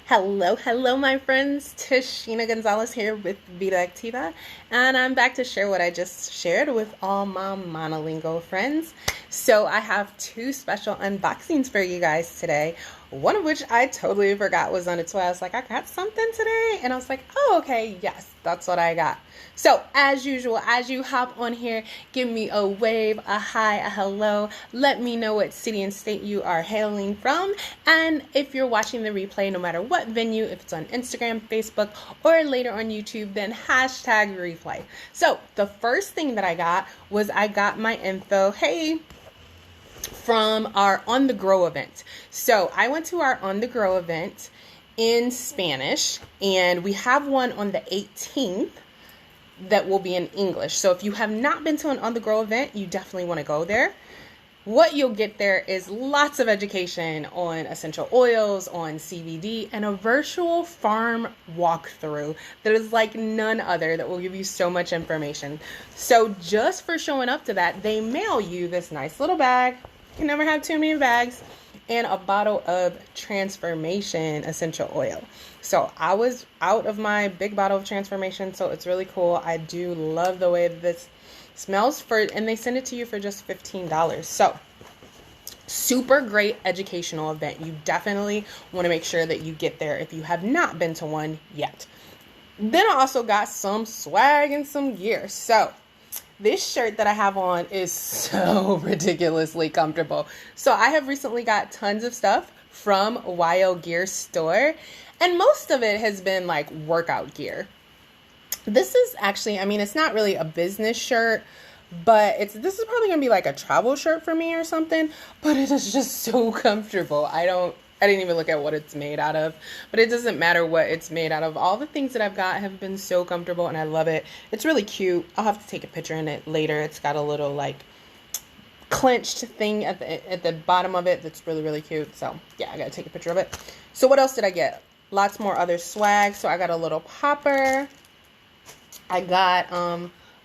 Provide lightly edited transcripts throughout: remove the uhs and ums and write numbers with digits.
Hello, my friends. Tashina Gonzalez here with Vida Activa, and I'm back to share what I just shared with all my monolingual friends. So, I have two special unboxings for you guys today. One of which I totally forgot was on its way. I was like, I got something today, and I was like, oh, okay, yes, that's what I got. So, as usual, as you hop on here, give me a wave, a hi, a hello. Let me know what city and state you are hailing from. And if you're watching the replay, no matter what venue, if it's on Instagram, Facebook, or later on YouTube, then hashtag replay. So, the first thing that I got was I got my info, from our On the Grow event. So, I went to our On the Grow event in Spanish, and we have one on the 18th. That will be in English. So if you have not been to an On the Grow event, you definitely want to go there. What you'll get there is lots of education on essential oils, on CBD, and a virtual farm walkthrough that is like none other, that will give you so much information. So just for showing up to that, they mail you this nice little bag. You can never have too many bags. And a bottle of Transformation essential oil. So I was out of my big bottle of Transformation, so it's really cool. I do love the way that this smells, and they send it to you for just $15. So super great educational event. You definitely want to make sure that you get there if you have not been to one yet. Then I also got some swag and some gear. So this shirt that I have on is so ridiculously comfortable. So I have recently got tons of stuff from YO Gear Store, and most of it has been like workout gear. This is actually, it's not really a business shirt, but this is probably going to be like a travel shirt for me or something, but it is just so comfortable. I didn't even look at what it's made out of, but it doesn't matter what it's made out of. All the things that I've got have been so comfortable, and I love it. It's really cute. I'll have to take a picture in it later. It's got a little like clenched thing at the bottom of it that's really, really cute. So yeah, I gotta take a picture of it. So what else did I get? Lots more other swag. So I got a little popper. I got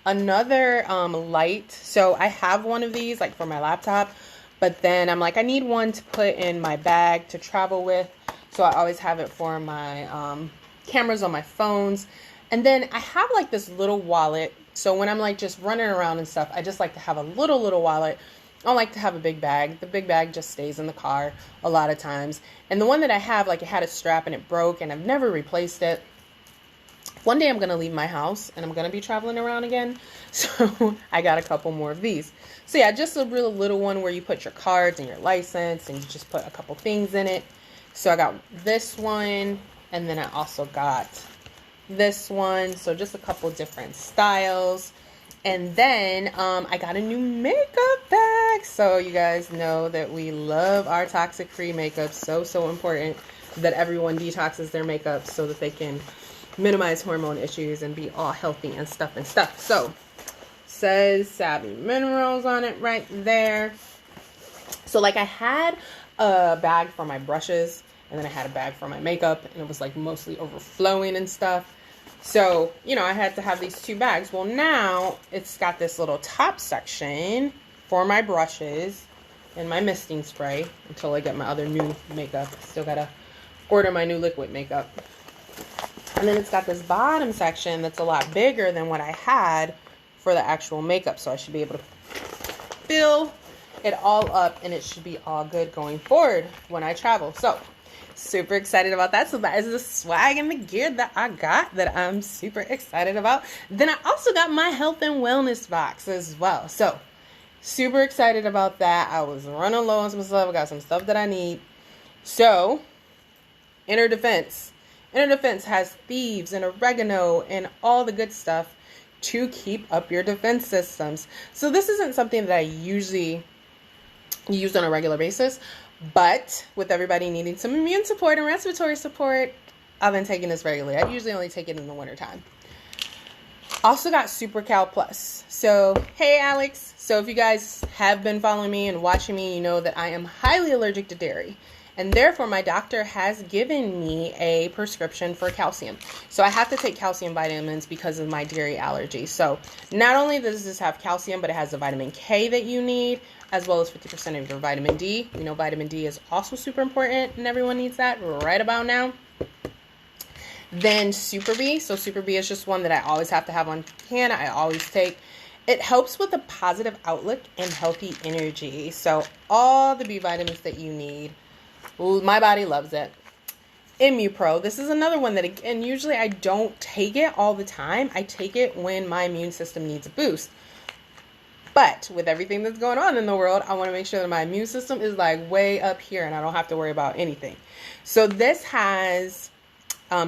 another light. So I have one of these like for my laptop. But then I'm like, I need one to put in my bag to travel with. So I always have it for my cameras on my phones. And then I have like this little wallet. So when I'm like just running around and stuff, I just like to have a little wallet. I don't like to have a big bag. The big bag just stays in the car a lot of times. And the one that I have, like it had a strap and it broke and I've never replaced it. One day I'm going to leave my house and I'm going to be traveling around again. So I got a couple more of these. So yeah, just a real little one where you put your cards and your license and you just put a couple things in it. So I got this one, and then I also got this one. So just a couple different styles. And then I got a new makeup bag. So you guys know that we love our toxic-free makeup. So important that everyone detoxes their makeup so that they can minimize hormone issues and be all healthy and stuff. So says Savvy Minerals on it right there. So like I had a bag for my brushes, and then I had a bag for my makeup, and it was like mostly overflowing and stuff. So, I had to have these two bags. Well, now it's got this little top section for my brushes and my misting spray until I get my other new makeup. Still gotta order my new liquid makeup. And then it's got this bottom section that's a lot bigger than what I had for the actual makeup. So I should be able to fill it all up, and it should be all good going forward when I travel. So super excited about that. So that is the swag and the gear that I got that I'm super excited about. Then I also got my health and wellness box as well. So super excited about that. I was running low on some stuff. I got some stuff that I need. So Inner Defense. Inner Defense has thieves and oregano and all the good stuff to keep up your defense systems. So this isn't something that I usually use on a regular basis, but with everybody needing some immune support and respiratory support, I've been taking this regularly. I usually only take it in the wintertime. Also got Super Cal Plus. So, hey Alex. So if you guys have been following me and watching me, you know that I am highly allergic to dairy. And therefore, my doctor has given me a prescription for calcium. So I have to take calcium vitamins because of my dairy allergy. So not only does this have calcium, but it has the vitamin K that you need, as well as 50% of your vitamin D. We know vitamin D is also super important, and everyone needs that right about now. Then Super B. So Super B is just one that I always have to have on hand. I always take. It helps with a positive outlook and healthy energy. So all the B vitamins that you need. My body loves it. ImmuPro. This is another one that, again, usually I don't take it all the time. I take it when my immune system needs a boost. But with everything that's going on in the world, I want to make sure that my immune system is like way up here and I don't have to worry about anything. So this has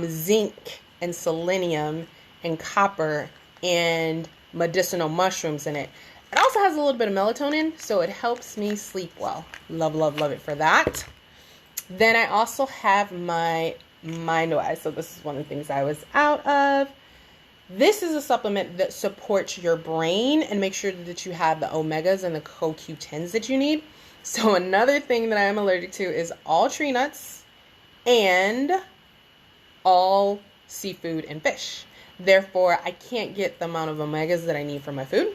zinc and selenium and copper and medicinal mushrooms in it. It also has a little bit of melatonin, so it helps me sleep well. Love, love, love it for that. Then I also have my MindWise. So this is one of the things I was out of. This is a supplement that supports your brain and makes sure that you have the omegas and the CoQ10s that you need. So another thing that I am allergic to is all tree nuts and all seafood and fish. Therefore, I can't get the amount of omegas that I need for my food.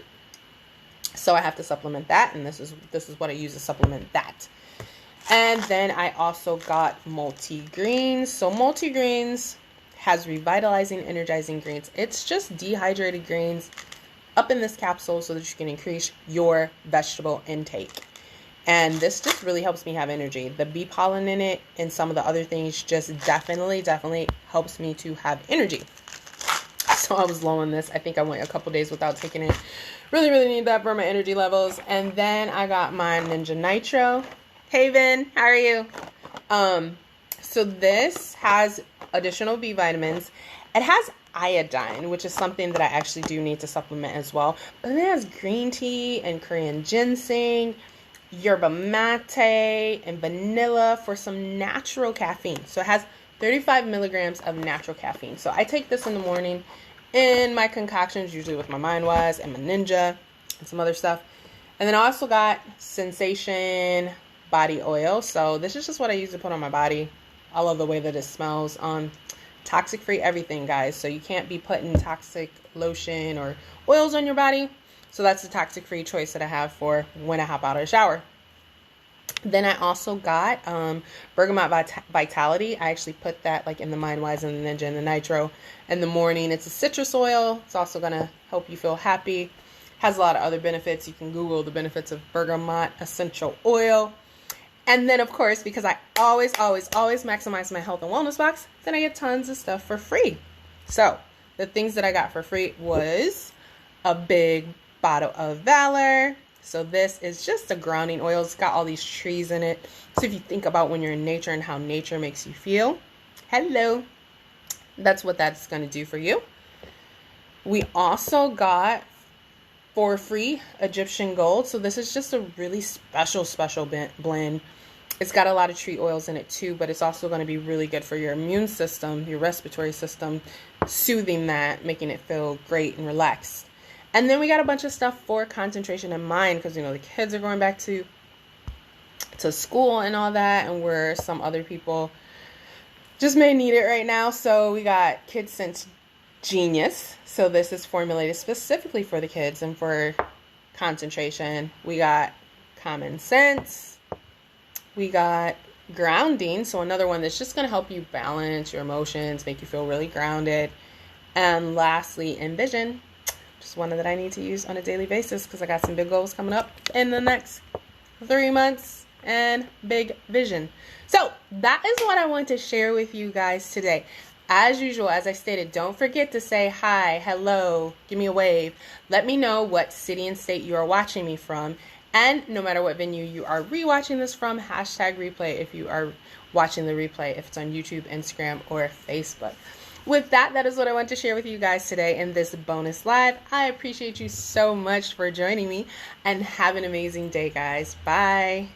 So I have to supplement that, and this is what I use to supplement that. And then I also got multi-greens. So multi-greens has revitalizing, energizing greens. It's just dehydrated greens up in this capsule so that you can increase your vegetable intake. And this just really helps me have energy. The bee pollen in it and some of the other things just definitely helps me to have energy. So I was low on this. I think I went a couple days without taking it. Really, really need that for my energy levels. And then I got my Ninja Nitro. Hey, Vin, how are you? So this has additional B vitamins. It has iodine, which is something that I actually do need to supplement as well. But it has green tea and Korean ginseng, yerba mate, and vanilla for some natural caffeine. So it has 35 milligrams of natural caffeine. So I take this in the morning in my concoctions, usually with my MindWise and my Ninja and some other stuff. And then I also got Sensation body oil. So this is just what I use to put on my body. I love the way that it smells. Toxic free everything, guys. So you can't be putting toxic lotion or oils on your body. So that's the toxic free choice that I have for when I hop out of the shower. Then I also got Bergamot Vitality. I actually put that like in the MindWise and the Ninja and the Nitro in the morning. It's a citrus oil. It's also going to help you feel happy. Has a lot of other benefits. You can Google the benefits of bergamot essential oil. And then, of course, because I always maximize my health and wellness box, then I get tons of stuff for free. So the things that I got for free was a big bottle of Valor. So this is just a grounding oil. It's got all these trees in it. So if you think about when you're in nature and how nature makes you feel, hello, that's what that's going to do for you. We also got for free Egyptian Gold. So this is just a really special blend. It's got a lot of tree oils in it too, but it's also going to be really good for your immune system, your respiratory system, soothing that, making it feel great and relaxed. And then we got a bunch of stuff for concentration and mind because, you know, the kids are going back to school and all that, and where some other people just may need it right now. So we got KidSense Genius. So this is formulated specifically for the kids and for concentration. We got Common Sense. We got Grounding. So another one that's just going to help you balance your emotions, make you feel really grounded. And lastly, Envision. Just one that I need to use on a daily basis because I got some big goals coming up in the next 3 months and big vision. So that is what I want to share with you guys today. As usual, as I stated, don't forget to say hi, hello, give me a wave. Let me know what city and state you are watching me from. And no matter what venue you are rewatching this from, hashtag replay if you are watching the replay, if it's on YouTube, Instagram, or Facebook. With that, that is what I want to share with you guys today in this bonus live. I appreciate you so much for joining me and have an amazing day, guys. Bye.